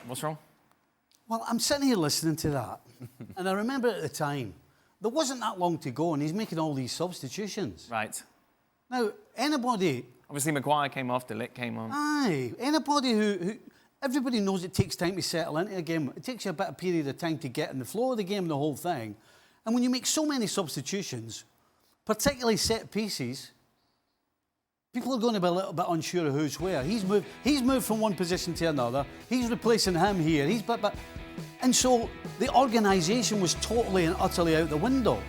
What's wrong? Well, I'm sitting here listening to that, and I remember at the time, there wasn't that long to go, and he's making all these substitutions. Right. Now, anybody... Obviously, Maguire came off, De Ligt came on. Aye. Anybody who... Everybody knows it takes time to settle into a game. It takes you a bit of period of time to get in the flow of the game, the whole thing. And when you make so many substitutions, particularly set pieces, people are going to be a little bit unsure of who's where. He's moved from one position to another. He's replacing him here. And so the organisation was totally and utterly out the window.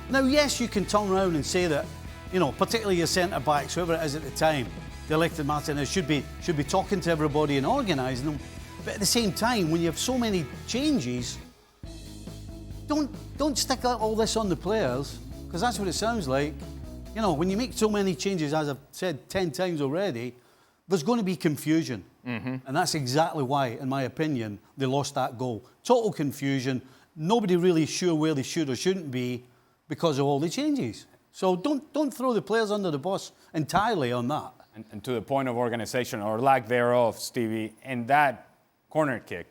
Now, yes, you can turn around and say that, you know, particularly your centre-backs, whoever it is at the time, the elected Martinez should be talking to everybody and organising them. But at the same time, when you have so many changes, don't stick all this on the players, because that's what it sounds like. You know, when you make so many changes, as I've said 10 times already, there's going to be confusion. And that's exactly why, in my opinion, they lost that goal. Total confusion. Nobody really sure where they should or shouldn't be because of all the changes. So don't throw the players under the bus entirely on that. And to the point of organisation, or lack thereof, Stevie, in that corner kick,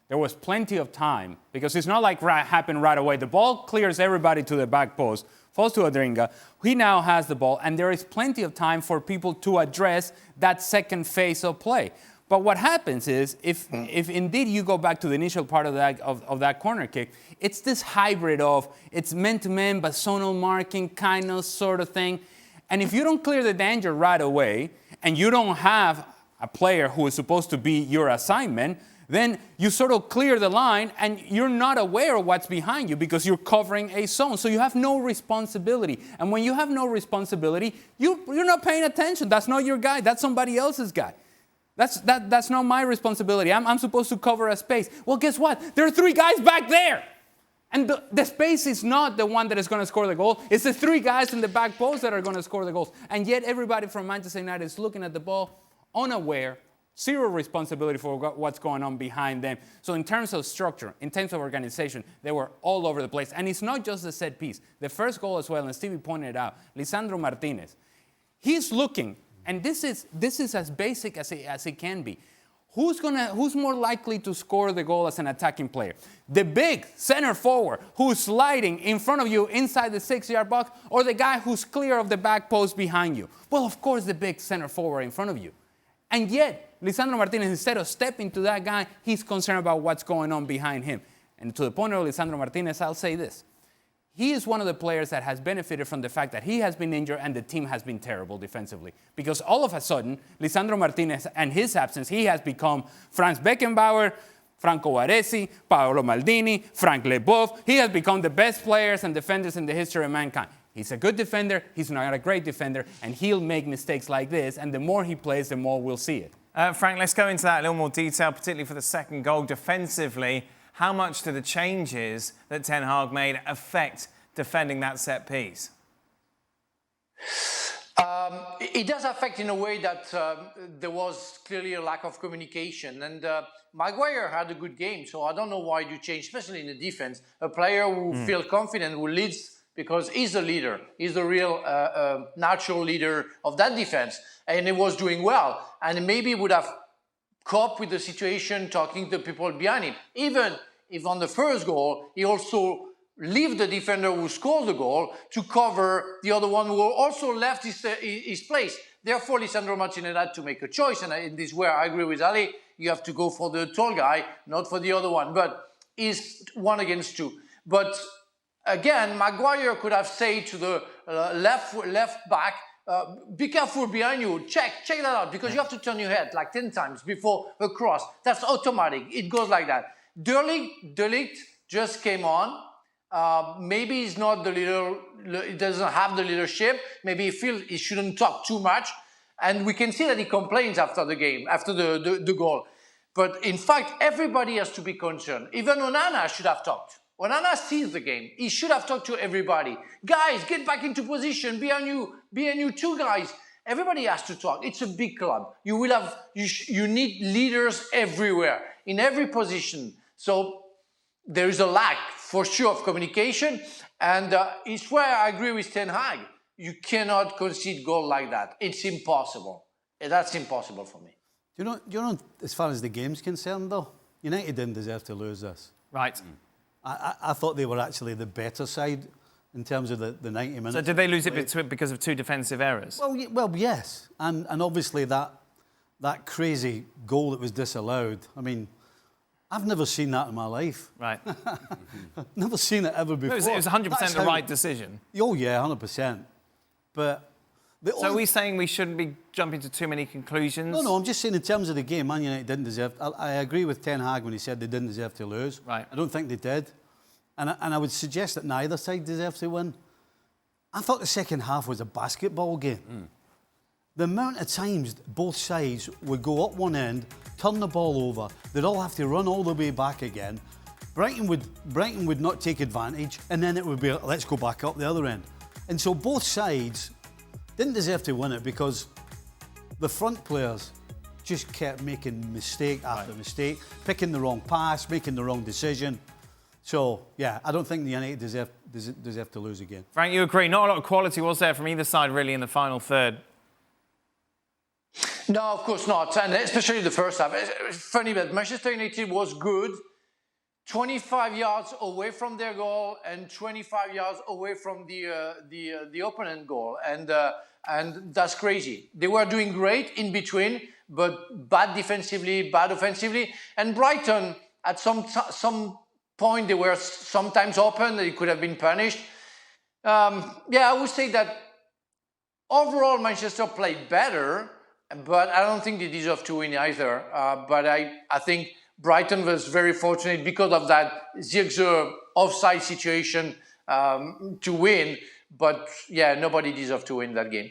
there was plenty of time, because it's not like happened right away. The ball clears everybody to the back post, falls to Adringa. He now has the ball, and there is plenty of time for people to address that second phase of play. But what happens is, if indeed you go back to the initial part of that corner kick, it's this hybrid of it's man-to-man, but zonal marking kind of sort of thing. And if you don't clear the danger right away, and you don't have a player who is supposed to be your assignment, then you sort of clear the line and you're not aware of what's behind you because you're covering a zone. So you have no responsibility. And when you have no responsibility, you're not paying attention. That's not your guy. That's somebody else's guy. That's not my responsibility. I'm supposed to cover a space. Well, guess what? There are 3 guys back there. And the space is not the one that is going to score the goal. It's the 3 guys in the back post that are going to score the goals. And yet everybody from Manchester United is looking at the ball unaware, zero responsibility for what's going on behind them. So in terms of structure, in terms of organization, they were all over the place. And it's not just the set piece. The first goal as well, and Stevie pointed it out, Lisandro Martinez. He's looking, and this is as basic as it can be. Who's more likely to score the goal as an attacking player? The big center forward who's sliding in front of you inside the 6-yard box, or the guy who's clear of the back post behind you? Well, of course, the big center forward in front of you. And yet, Lisandro Martinez, instead of stepping to that guy, he's concerned about what's going on behind him. And to the point of Lisandro Martinez, I'll say this. He is one of the players that has benefited from the fact that he has been injured and the team has been terrible defensively. Because all of a sudden, Lisandro Martinez and his absence, he has become Franz Beckenbauer, Franco Baresi, Paolo Maldini, Frank Leboeuf. He has become the best players and defenders in the history of mankind. He's a good defender, he's not a great defender, and he'll make mistakes like this, and the more he plays, the more we'll see it. Frank, let's go into that in a little more detail, particularly for the second goal. Defensively, how much do the changes that Ten Hag made affect defending that set piece? It does affect in a way that there was clearly a lack of communication. And Maguire had a good game, so I don't know why you change, especially in the defense. A player who feels confident, who leads, because he's the leader. He's the real natural leader of that defense. And he was doing well. And maybe would have coped with the situation, talking to people behind him. Even if on the first goal, he also leave the defender who scored the goal to cover the other one who also left his place. Therefore, Lisandro Martinez had to make a choice, and in this way I agree with Ali. You have to go for the tall guy, not for the other one. But it's 1 against 2. But again, Maguire could have said to the left back, be careful behind you, check that out, because you have to turn your head like 10 times before a cross. That's automatic. It goes like that. De Ligt just came on. Maybe he's not the leader, he doesn't have the leadership. Maybe he feels he shouldn't talk too much. And we can see that he complains after the game, after the goal. But in fact, everybody has to be concerned. Even Onana should have talked. Onana sees the game. He should have talked to everybody. Guys, get back into position. Behind you 2 guys. Everybody has to talk. It's a big club. You need leaders everywhere, in every position. So there is a lack, for sure, of communication. And it's where I agree with Ten Hag. You cannot concede goal like that. It's impossible. That's impossible for me. You know, as far as the game's concerned, though, United didn't deserve to lose this. Right. I thought they were actually the better side in terms of the 90 minutes. So did they lose it because of 2 defensive errors? Well, yes. And obviously that crazy goal that was disallowed, I mean, I've never seen that in my life. Right. Never seen it ever before. It was 100% the right decision. Oh, yeah, 100%. But... So are we saying we shouldn't be jumping to too many conclusions? No, I'm just saying in terms of the game, Man United didn't deserve... I agree with Ten Hag when he said they didn't deserve to lose. Right. I don't think they did. And I would suggest that neither side deserved to win. I thought the second half was a basketball game. The amount of times both sides would go up one end, turn the ball over, they'd all have to run all the way back again. Brighton would not take advantage, and then it would be, let's go back up the other end. And so both sides didn't deserve to win it because the front players just kept making mistake after mistake, picking the wrong pass, making the wrong decision. So, yeah, I don't think the United deserve to lose again. Frank, you agree? Not a lot of quality was there from either side, really, in the final third. No, of course not, and especially the first half. It's funny, but Manchester United was good, 25 yards away from their goal and 25 yards away from the opponent goal, and that's crazy. They were doing great in between, but bad defensively, bad offensively. And Brighton, at some point, they were sometimes open. They could have been punished. Yeah, I would say that overall Manchester played better, but I don't think they deserve to win either. But I think Brighton was very fortunate because of that Zirkzee offside situation to win. But yeah, nobody deserved to win that game.